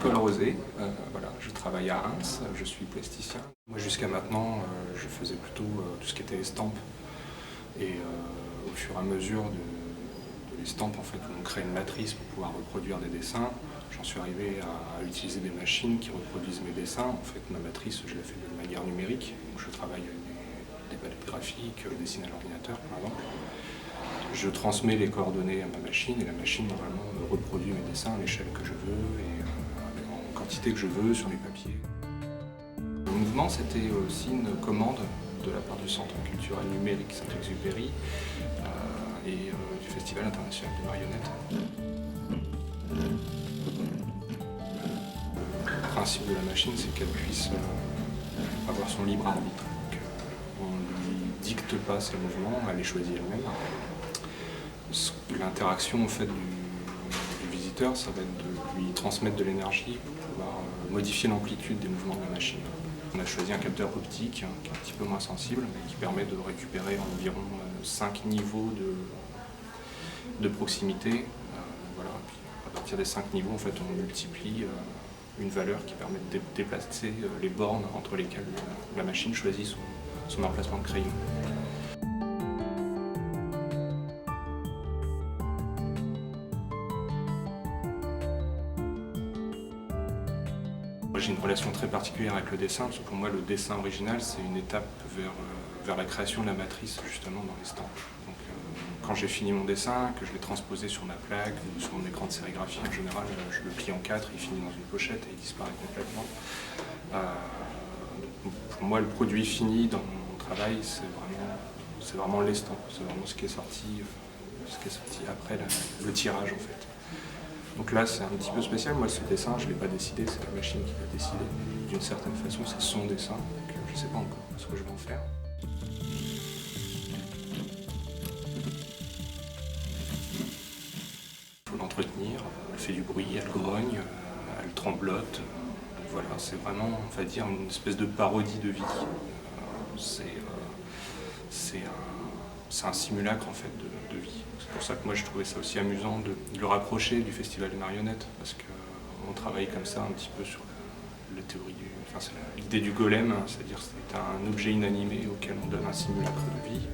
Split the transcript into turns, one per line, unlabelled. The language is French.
Paul Rosé, voilà, je travaille à Reims, je suis plasticien. Moi jusqu'à maintenant, je faisais plutôt tout ce qui était estampes. Et au fur et à mesure de l'estampe, en fait, on crée une matrice pour pouvoir reproduire des dessins. J'en suis arrivé à utiliser des machines qui reproduisent mes dessins. En fait, ma matrice, je la fais de manière numérique. Donc, je travaille avec des palettes graphiques, dessinées à l'ordinateur, par exemple. Je transmets les coordonnées à ma machine et la machine, normalement, me reproduit mes dessins à l'échelle que je veux et en quantité que je veux sur les papiers. Le mouvement, c'était aussi une commande de la part du Centre culturel numérique Saint-Exupéry et du Festival international des marionnettes. Le principe de la machine, c'est qu'elle puisse avoir son libre arbitre. On ne lui dicte pas ses mouvements, elle les choisit elle-même. L'interaction en fait, du visiteur, ça va être de lui transmettre de l'énergie pour pouvoir modifier l'amplitude des mouvements de la machine. On a choisi un capteur optique qui est un petit peu moins sensible, mais qui permet de récupérer environ 5 niveaux de proximité. Voilà. Puis à partir des 5 niveaux, en fait, on multiplie une valeur qui permet de déplacer les bornes entre lesquelles la machine choisit son emplacement de crayon. J'ai une relation très particulière avec le dessin, parce que pour moi le dessin original c'est une étape vers la création de la matrice justement dans l'estampe. Donc quand j'ai fini mon dessin, que je l'ai transposé sur ma plaque ou sur mon écran de sérigraphie en général, je le plie en 4, il finit dans une pochette et il disparaît complètement. Pour moi le produit fini dans mon travail c'est vraiment l'estampe, c'est vraiment ce qui est sorti après le tirage en fait. Donc là, c'est un petit peu spécial. Moi, ce dessin, je ne l'ai pas décidé, c'est la machine qui l'a décidé. D'une certaine façon, c'est son dessin, donc je ne sais pas encore ce que je vais en faire. Il faut l'entretenir, elle fait du bruit, elle grogne, elle tremblote. Donc voilà, c'est vraiment, on va dire, une espèce de parodie de vie. C'est un simulacre en fait de vie. C'est pour ça que moi je trouvais ça aussi amusant de le rapprocher du Festival des marionnettes, parce qu'on travaille comme ça un petit peu sur la théorie c'est l'idée du golem, c'est-à-dire c'est un objet inanimé auquel on donne un simulacre de vie.